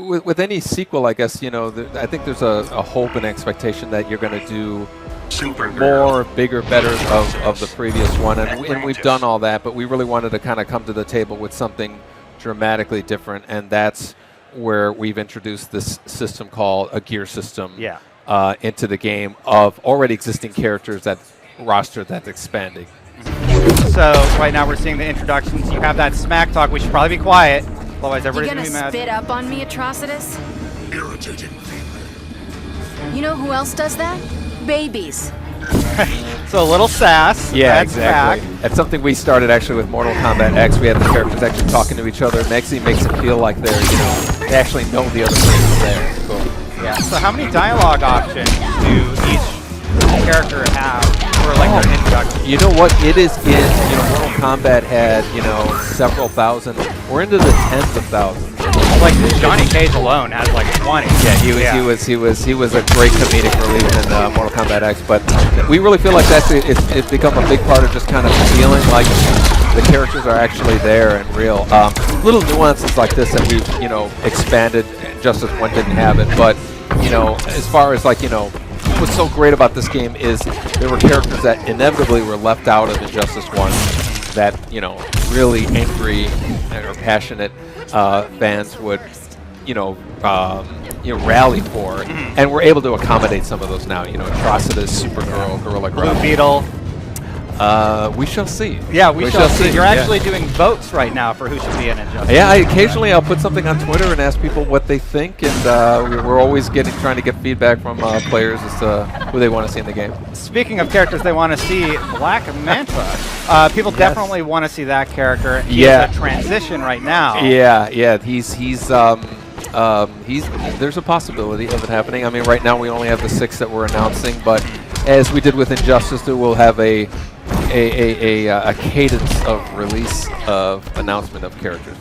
with any sequel, I guess, you know, I think there's a hope and expectation that you're going to do more, bigger, better of the previous one, and we've done all that, but we really wanted to kind of come to the table with something dramatically different, and that's where we've introduced this system called a gear system into the game of already existing characters, that roster that's expanding. So right now we're seeing the introductions. You have that smack talk. We should probably be quiet, otherwise everybody's going to be mad. You gonna spit up on me, Atrocitus? Irritating. You know who else does that? Babies. So a little sass. Yeah, that's exactly. back. That's something we started actually with Mortal Kombat X. We had the characters actually talking to each other. It actually makes them feel like they're, you know, they actually know the other person's there. Cool. Yeah. So how many dialogue options do each character have for like their introduction? You know what? It is in, you know, Mortal Kombat had, you know, several thousand. We're into the tens of thousands. Like Johnny Cage alone has like 20. Yeah, he was a great comedic relief in Mortal Kombat X. But we really feel like it's become a big part of just kind of feeling like the characters are actually there and real. Little nuances like this that we've, you know, expanded. Justice 1 didn't have it, but you know, as far as like, you know, what's so great about this game is there were characters that inevitably were left out of Injustice 1 that, you know, really angry or passionate fans would, you know, rally for, and we're able to accommodate some of those now. You know, Atrocitus, Supergirl, Gorilla Blue Grodd. Beetle. We shall see. Yeah, we shall see. You're Yeah. actually doing votes right now for who should be in Injustice. Yeah, occasionally I'll put something on Twitter and ask people what they think, and we're always trying to get feedback from players as to who they want to see in the game. Speaking of characters they want to see, Black Manta. People definitely want to see that character. He is a transition right now. Yeah. There's a possibility of it happening. I mean, right now we only have the 6 that we're announcing, but as we did with Injustice, we'll have a cadence of release of announcement of characters.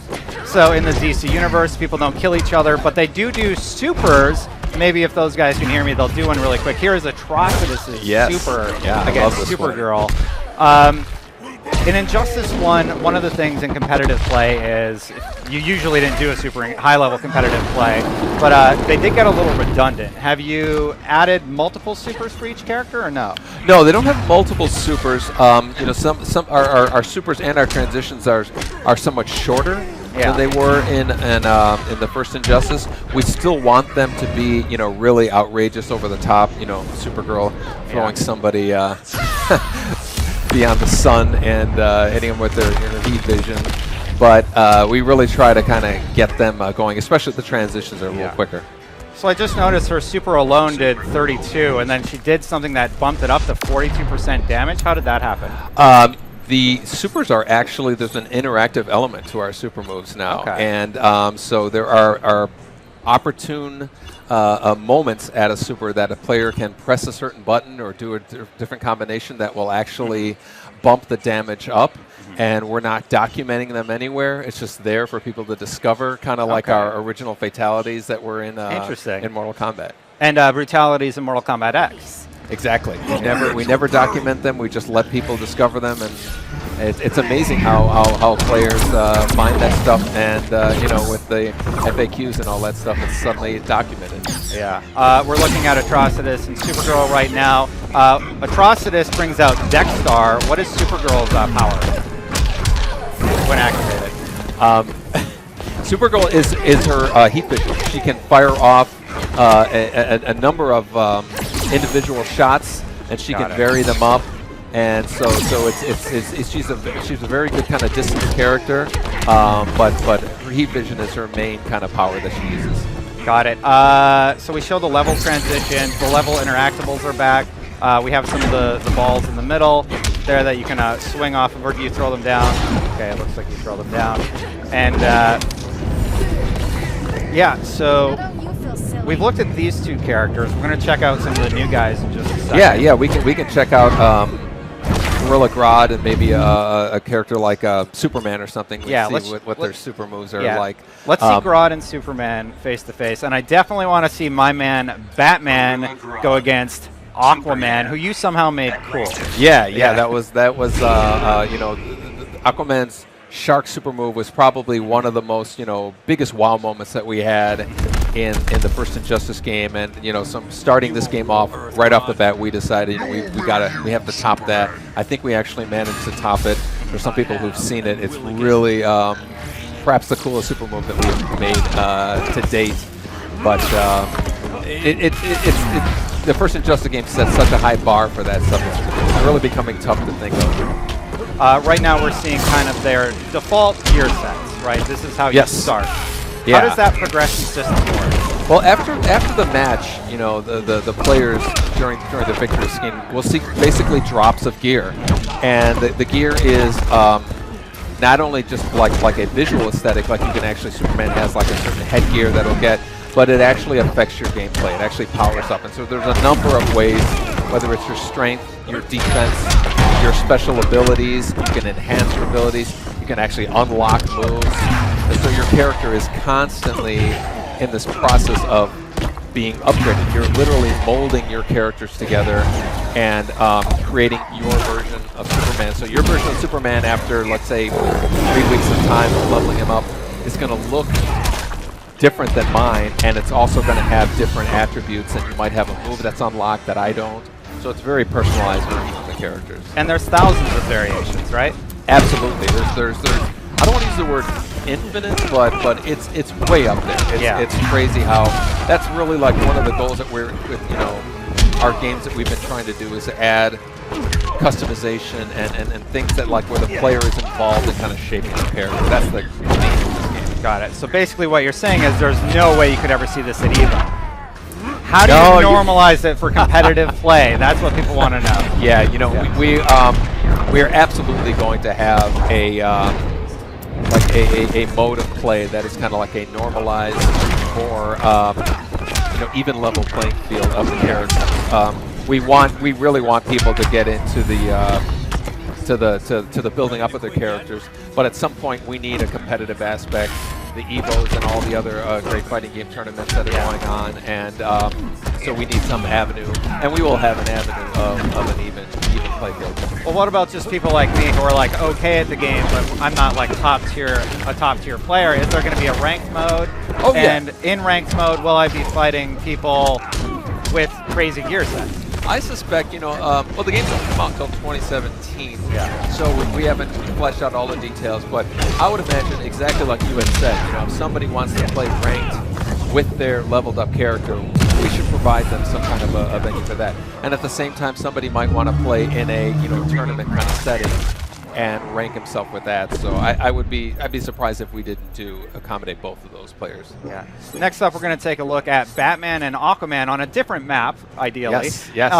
So in the DC universe, people don't kill each other, but they do supers. Maybe if those guys can hear me, they'll do one really quick. Here is Atrocitus' super against Supergirl. In Injustice 1, one of the things in competitive play is you usually didn't do a super high-level competitive play, but they did get a little redundant. Have you added multiple supers for each character, or no? No, they don't have multiple supers. You know, some our supers and our transitions are somewhat shorter than they were in the first Injustice. We still want them to be, you know, really outrageous, over the top. You know, Supergirl throwing somebody beyond the sun and hitting them with their heat vision. But we really try to kind of get them going, especially the transitions are a little quicker. So I just noticed her super alone did 32, and then she did something that bumped it up to 42% damage. How did that happen? The supers are actually, there's an interactive element to our super moves now. And so there are opportune moments at a super that a player can press a certain button or do a different combination that will actually bump the damage up, and we're not documenting them anywhere. It's just there for people to discover, kind of like our original fatalities that were in Mortal Kombat. And brutalities in Mortal Kombat X. Exactly. We never document them. We just let people discover them, and it's amazing how players find that stuff, and you know, with the FAQs and all that stuff, it's suddenly documented. Yeah. We're looking at Atrocitus and Supergirl right now. Atrocitus brings out Dexstar. What is Supergirl's power when activated? Supergirl is her heat vision. She can fire off a number of individual shots, and she can vary them up. And so she's a very good kind of distant character, but her heat vision is her main kind of power that she uses. Got it. So we show the level transitions. The level interactables are back. We have some of the balls in the middle there that you can swing off of, or do you throw them down? Okay, it looks like you throw them down. And yeah, so we've looked at these two characters. We're going to check out some of the new guys in just a second. Yeah, we can check out Gorilla Grodd and maybe a character like Superman or something. See what their super moves are like. Let's see Grodd and Superman face to face, and I definitely want to see my man Batman go against Aquaman, who you somehow made cool. Yeah. That was you know, Aquaman's shark super move was probably one of the most, you know, biggest wow moments that we had in the first Injustice game, and starting this game off right off the bat, we decided we have to top that. I think we actually managed to top it. For some people who've seen it, it's really perhaps the coolest super move that we've made to date. But the first Injustice game set such a high bar for that stuff. It's really becoming tough to think of. Right now we're seeing kind of their default gear sets, right? This is how you start. Yeah. How does that progression system work? Well, after the match, the players during the victory scheme will see basically drops of gear, and the gear is not only just like a visual aesthetic, like you can actually, Superman has like a certain headgear that'll get, but it actually affects your gameplay. It actually powers up, and so there's a number of ways, whether it's your strength, your defense, your special abilities, you can enhance your abilities, you can actually unlock moves, and so your character is constantly in this process of being upgraded. You're literally molding your characters together and creating your version of Superman. So your version of Superman after, let's say, 3 weeks of time of leveling him up is going to look different than mine, and it's also going to have different attributes, and you might have a move that's unlocked that I don't. So it's very personalized version of the characters. And there's thousands of variations, right? Absolutely. There's I don't want to use the word infinite, but it's way up there. It's crazy how that's really like one of the goals that we're with our games that we've been trying to do is to add customization and things that like where the player is involved in kind of shaping the character. That's the theme of this game. Got it. So basically what you're saying is there's no way you could ever see this at EVO. How do you normalize it for competitive play? That's what people want to know. Yeah, we are absolutely going to have a mode of play that is kind of like a normalized, more even level playing field of the characters. We really want people to get into the building up of their characters, but at some point we need a competitive aspect. The EVOs and all the other great fighting game tournaments that are going on, and so we need some avenue, and we will have an avenue of an even play field. Well, what about just people like me who are like okay at the game, but I'm not like a top tier player? Is there going to be a ranked mode? Oh, and in ranked mode, will I be fighting people with crazy gear sets? I suspect, well, the game doesn't come out until 2017, so we haven't fleshed out all the details, but I would imagine exactly like you had said, if somebody wants to play ranked with their leveled up character, we should provide them some kind of a venue for that. And at the same time, somebody might want to play in a tournament kind of setting and rank himself with that. So I'd be surprised if we didn't accommodate both of those players. Yeah. Next up, we're going to take a look at Batman and Aquaman on a different map, ideally. Yes.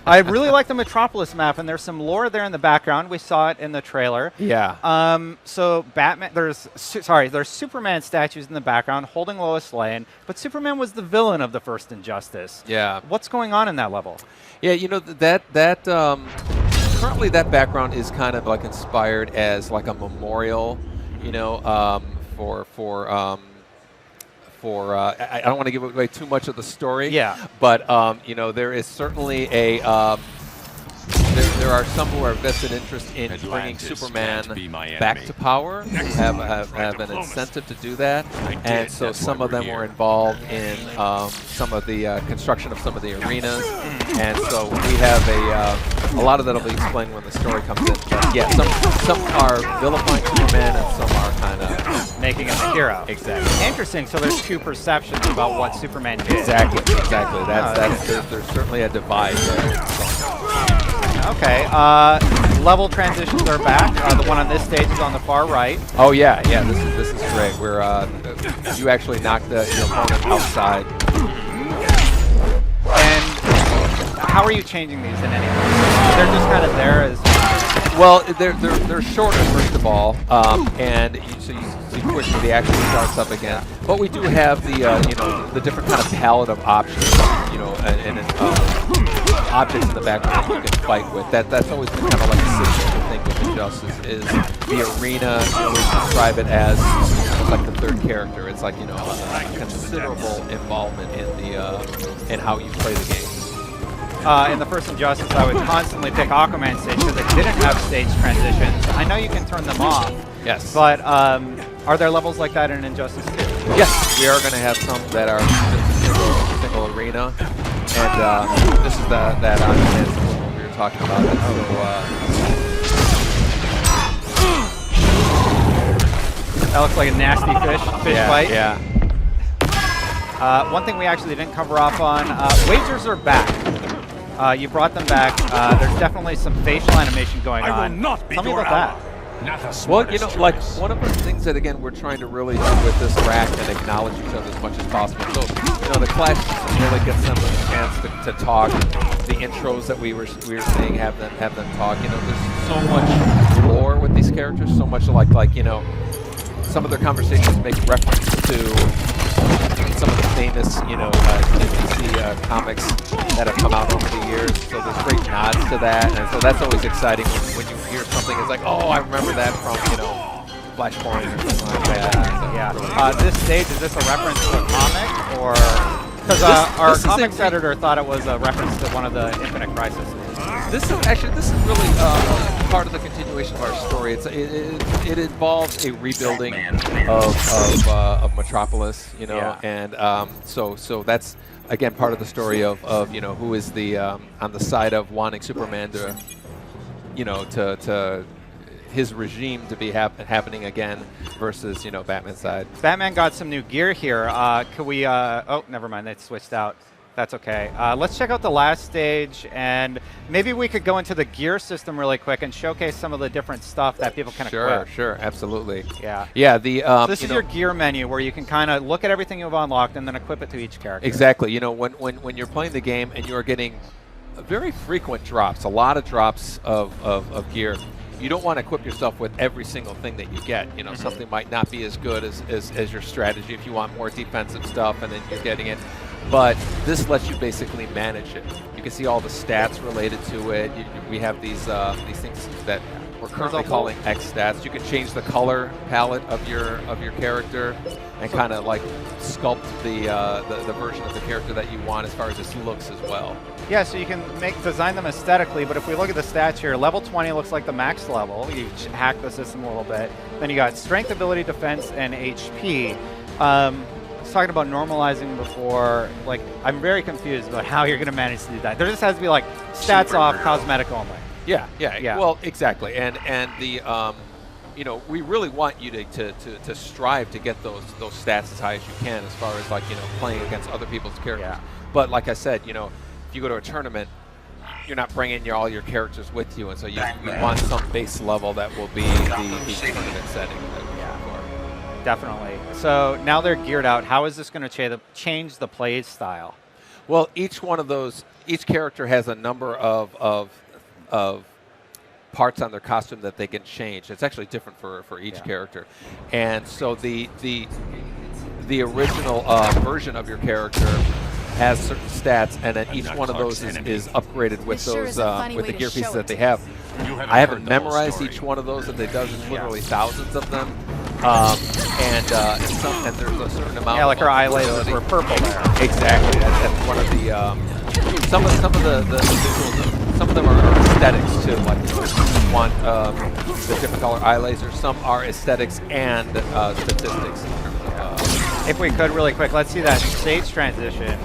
I really like the Metropolis map, and there's some lore there in the background. We saw it in the trailer. Yeah. So Batman, there's Superman statues in the background holding Lois Lane, but Superman was the villain of the first Injustice. Yeah. What's going on in that level? Yeah, currently that background is kind of like inspired as like a memorial, for I don't want to give away too much of the story. Yeah. But there is certainly there are some who are vested interest in bringing Superman back to power, have an incentive to do that, and so some of them were involved in some of the construction of some of the arenas, and so we have a lot of that will be explained when the story comes in. But yeah, some are vilifying Superman, and some are kind of making him a hero. Exactly. Interesting. So there's two perceptions about what Superman did. Exactly. There's certainly a divide there. Okay, level transitions are back. The one on this stage is on the far right. Oh yeah, this is great. We're you actually knocked your opponent outside. And how are you changing these in any way? They're just kind of there as. Well, they're shorter first of all, and so you see quickly the action starts up again. But we do have the different kind of palette of options, and objects in the background that you can fight with. That's always been kind of like the signature thing with Injustice is the arena. We describe it as like the third character. It's like a considerable involvement in how you play the game. In the first Injustice, I would constantly pick Aquaman stage because it didn't have stage transitions. I know you can turn them off. Yes. But are there levels like that in Injustice 2? Yes, we are going to have some that are just single arena, and this is that on-demand we were talking about. That looks like a nasty fish fight. Yeah. One thing we actually didn't cover off on, wagers are back. You brought them back. There's definitely some facial animation going on. Tell me about that. Well, you know, like one of the things that again we're trying to really do with this rack and acknowledge each other as much as possible. So, you know, the Clash really gets them a chance to talk. The intros that we were seeing have them talk. You know, there's so much lore with these characters. So much like you know, some of their conversations make reference to some of the famous, you know, DC comics that have come out over the years. So there's great nods to that, and so that's always exciting when you hear something. It's like, oh, I remember that from, you know, Flashpoint or something like that. So yeah. This stage, is this a reference to a comic, or because our comics editor thought it was a reference to one of the Infinite Crisis? This is really part of the continuation of our story. It involves a rebuilding of Metropolis, you know, and so that's again part of the story of you know, who is the on the side of wanting Superman to, you know, to his regime to be happening again versus, you know, Batman's side. Batman got some new gear here. Could we? Oh, never mind. They switched out. That's okay. Let's check out the last stage, and maybe we could go into the gear system really quick and showcase some of the different stuff that people can equip. Sure, absolutely. Yeah. So this is your gear menu where you can kind of look at everything you've unlocked and then equip it to each character. Exactly. You know, when you're playing the game and you're getting very frequent drops, a lot of drops of gear, you don't want to equip yourself with every single thing that you get. You know, something might not be as good as your strategy if you want more defensive stuff, and then you're getting it. But this lets you basically manage it. You can see all the stats related to it. We have these things that we're currently calling X stats. You can change the color palette of your character and kind of like sculpt the version of the character that you want as far as its looks as well. Yeah, so you can design them aesthetically, but if we look at the stats here, level 20 looks like the max level. You hack the system a little bit. Then you got strength, ability, defense, and HP. Talking about normalizing before, like, I'm very confused about how you're going to manage to do that. There just has to be like stats off, cosmetic only. Yeah. Well, exactly, and the you know, we really want you to strive to get those stats as high as you can, as far as like, you know, playing against other people's characters. Yeah. But like I said, you know, if you go to a tournament, you're not bringing all your characters with you, and so you want some base level that will be the tournament setting. Definitely. So now they're geared out. How is this going to change the play style? Well, each character has a number of parts on their costume that they can change. It's actually different for each character, and so the original version of your character has certain stats, and then each one of those is upgraded with those with the gear pieces that they have. I haven't memorized each one of those that they does. There's literally thousands of them. And there's a certain amount. Yeah, like our eye lasers were purple there. Exactly. That's one of the some of the visuals. Some of them are aesthetics too. Like you want the different color eye lasers. Some are aesthetics and statistics. If we could, really quick, let's see that stage transition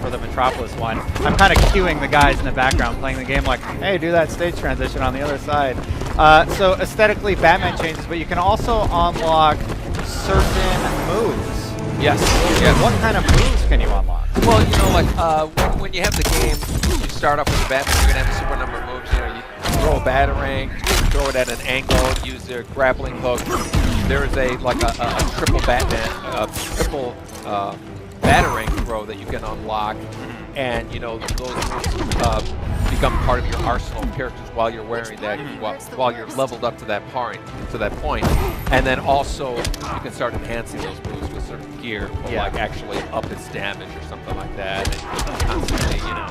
for the Metropolis one. I'm kind of cueing the guys in the background playing the game like, hey, do that stage transition on the other side. So aesthetically, Batman changes, but you can also unlock certain moves. Yes. What kind of moves can you unlock? Well, you know, like when you have the game, you start off with the Batman, you're going to have a super number of moves. You know, you throw a batarang, throw it at an angle, use their grappling hook. There's a triple triple batarang throw that you can unlock, and you know those moves become part of your arsenal of characters while you're wearing that, while you're leveled up to that point, and then also you can start enhancing those moves with certain gear, like actually up its damage or something like that, and constantly, you know,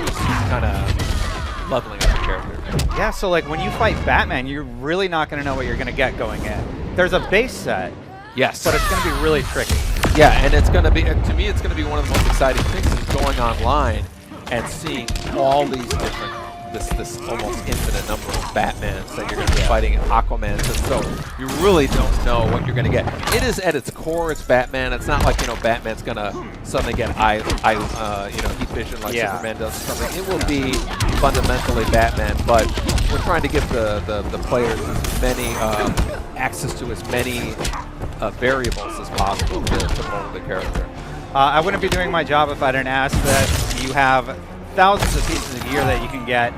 just kind of leveling up your character. Yeah, so like when you fight Batman, you're really not going to know what you're going to get going in. There's a base set, yes, but it's going to be really tricky. Yeah, and it's going to be, to me, it's going to be one of the most exciting things is going online and seeing all these different this almost infinite number of Batmans that you're going to be fighting, Aquamans, and so you really don't know what you're going to get. It is at its core, it's Batman. It's not like Batman's going to suddenly get heat vision like Superman does or something. It will be fundamentally Batman, but we're trying to give the players as many access to as many variables as possible to mold the character. I wouldn't be doing my job if I didn't ask that you have thousands of pieces of gear that you can get.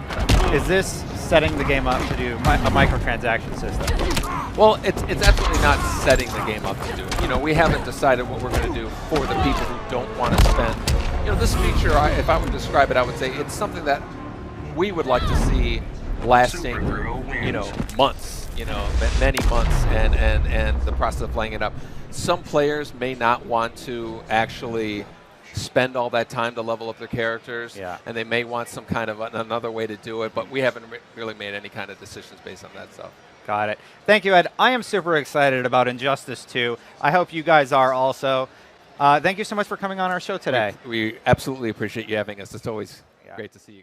Is this setting the game up to do a microtransaction system? Well, it's absolutely not setting the game up to do it. We haven't decided what we're going to do for the people who don't want to spend. This feature, if I would describe it, I would say it's something that we would like to see lasting, months, many months, and the process of playing it up. Some players may not want to actually spend all that time to level up their characters, and they may want some kind of another way to do it, but we haven't really made any kind of decisions based on that stuff. Got it. Thank you, Ed. I am super excited about Injustice 2. I hope you guys are also. Thank you so much for coming on our show today. We absolutely appreciate you having us. It's always great to see you guys.